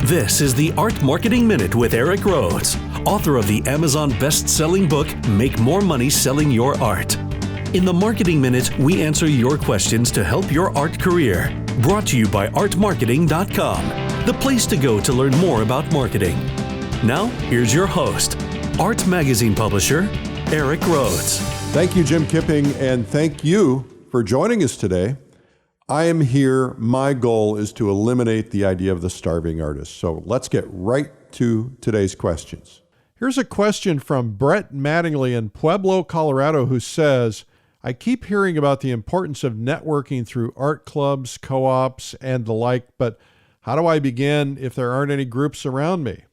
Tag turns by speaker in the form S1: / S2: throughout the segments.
S1: This is the Art Marketing Minute with Eric Rhoads, author of the Amazon best-selling book, Make More Money Selling Your Art. In the Marketing Minute, we answer your questions to help your art career. Brought to you by artmarketing.com, the place to go to learn more about marketing. Now, here's your host, Art Magazine publisher, Eric Rhoads.
S2: Thank you, Jim Kipping, and thank you for joining us today. I am here. My goal is to eliminate the idea of the starving artist. So let's get right to today's questions. Here's a question from Brett Mattingly in Pueblo, Colorado, who says, I keep hearing about the importance of networking through art clubs, co-ops, and the like, but how do I begin if there aren't any groups around me?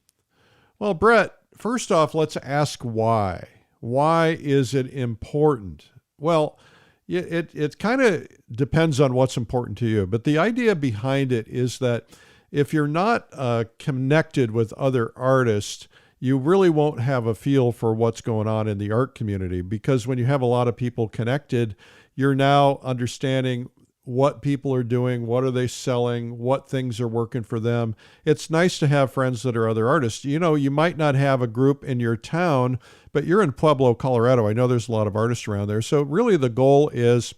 S2: Well, Brett, first off, let's ask why. Why is it important? Well, it kind of depends on what's important to you, but the idea behind it is that if you're not connected with other artists, you really won't have a feel for what's going on in the art community, because when you have a lot of people connected, you're now understanding what people are doing, what are they selling, what things are working for them. It's nice to have friends that are other artists. You know, you might not have a group in your town, but you're in Pueblo, Colorado. I know there's a lot of artists around there. So really the goal is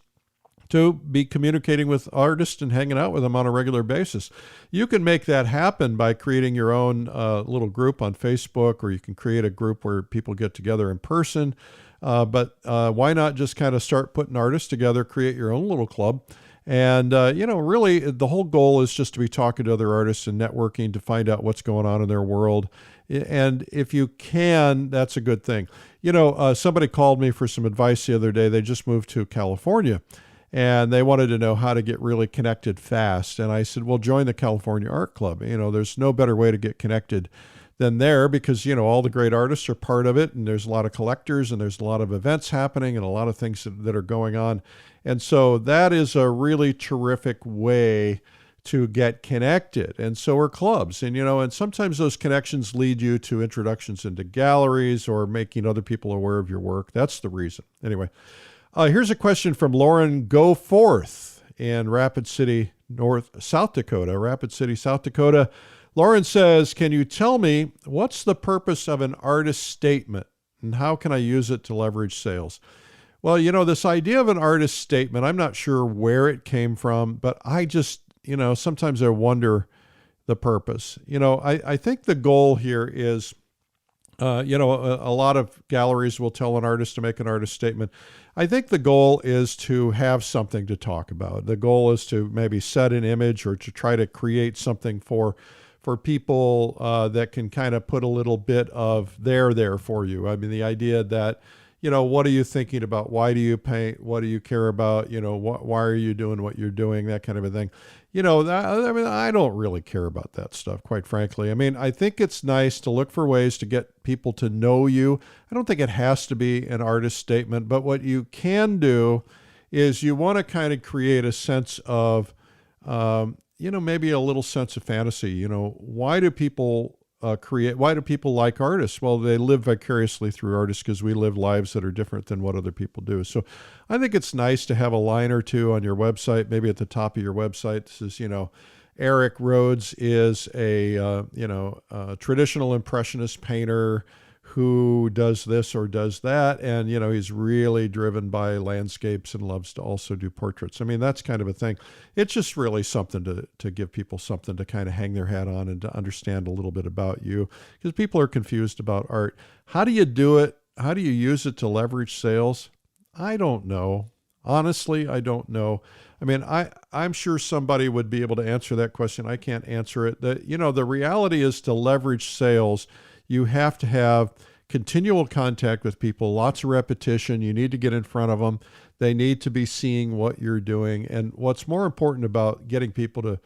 S2: to be communicating with artists and hanging out with them on a regular basis. You can make that happen by creating your own little group on Facebook, or you can create a group where people get together in person. But why not just kind of start putting artists together, create your own little club? And, really the whole goal is just to be talking to other artists and networking to find out what's going on in their world. And if you can, that's a good thing. Somebody called me for some advice the other day. They just moved to California and they wanted to know how to get really connected fast. And I said, well, join the California Art Club. There's no better way to get connected than there, because, all the great artists are part of it, and there's a lot of collectors, and there's a lot of events happening, and a lot of things that are going on. And so that is a really terrific way to get connected. And so are clubs. And sometimes those connections lead you to introductions into galleries or making other people aware of your work. That's the reason. Anyway, here's a question from Lauren Goforth in Rapid City, South Dakota. Lauren says, can you tell me what's the purpose of an artist statement and how can I use it to leverage sales? Well, this idea of an artist statement, I'm not sure where it came from, but I just, sometimes I wonder the purpose. I think the goal here is, a lot of galleries will tell an artist to make an artist statement. I think the goal is to have something to talk about. The goal is to maybe set an image or to try to create something for people that can kind of put a little bit of there for you. I mean, the idea that, what are you thinking about? Why do you paint? What do you care about? Why are you doing what you're doing? That kind of a thing. I don't really care about that stuff, quite frankly. I mean, I think it's nice to look for ways to get people to know you. I don't think it has to be an artist statement, but what you can do is you want to kind of create a sense of, maybe a little sense of fantasy. Why do people why do people like artists? Well, they live vicariously through artists because we live lives that are different than what other people do. So I think it's nice to have a line or two on your website, maybe at the top of your website. This is, Eric Rhoads is a traditional impressionist painter who does this or does that. And, he's really driven by landscapes and loves to also do portraits. I mean, that's kind of a thing. It's just really something to give people something to kind of hang their hat on and to understand a little bit about you, because people are confused about art. How do you do it? How do you use it to leverage sales? I don't know. Honestly, I don't know. I mean, I'm sure somebody would be able to answer that question. I can't answer it. The reality is, to leverage sales, you have to have continual contact with people, lots of repetition. You need to get in front of them. They need to be seeing what you're doing. And what's more important about getting people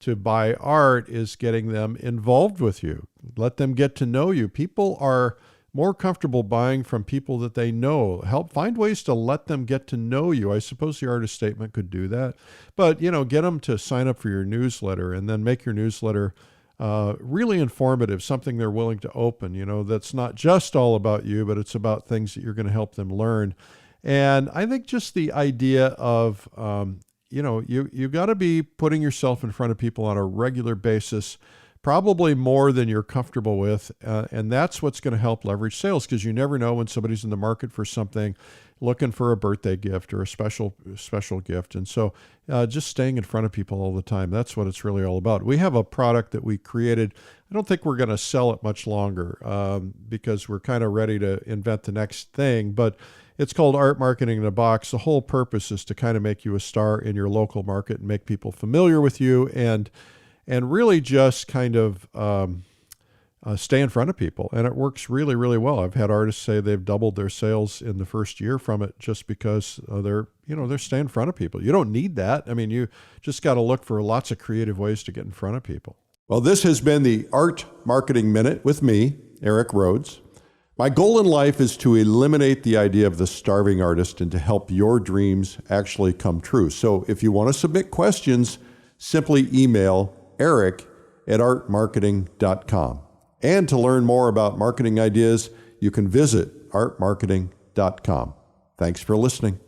S2: to buy art is getting them involved with you. Let them get to know you. People are more comfortable buying from people that they know. Help find ways to let them get to know you. I suppose the artist statement could do that. But, get them to sign up for your newsletter, and then make your newsletter really informative, something they're willing to open, that's not just all about you, but it's about things that you're going to help them learn. And I think just the idea of, you got to be putting yourself in front of people on a regular basis, probably more than you're comfortable with. And that's what's going to help leverage sales, because you never know when somebody's in the market for something, looking for a birthday gift or a special gift. And so just staying in front of people all the time, that's what it's really all about. We have a product that we created. I don't think we're going to sell it much longer because we're kind of ready to invent the next thing, but it's called Art Marketing in a Box. The whole purpose is to kind of make you a star in your local market and make people familiar with you, and really just kind of stay in front of people. And it works really, really well. I've had artists say they've doubled their sales in the first year from it just because they're staying in front of people. You don't need that. I mean, you just got to look for lots of creative ways to get in front of people. Well, this has been the Art Marketing Minute with me, Eric Rhoads. My goal in life is to eliminate the idea of the starving artist and to help your dreams actually come true. So if you want to submit questions, simply email eric@artmarketing.com. And to learn more about marketing ideas, you can visit artmarketing.com. Thanks for listening.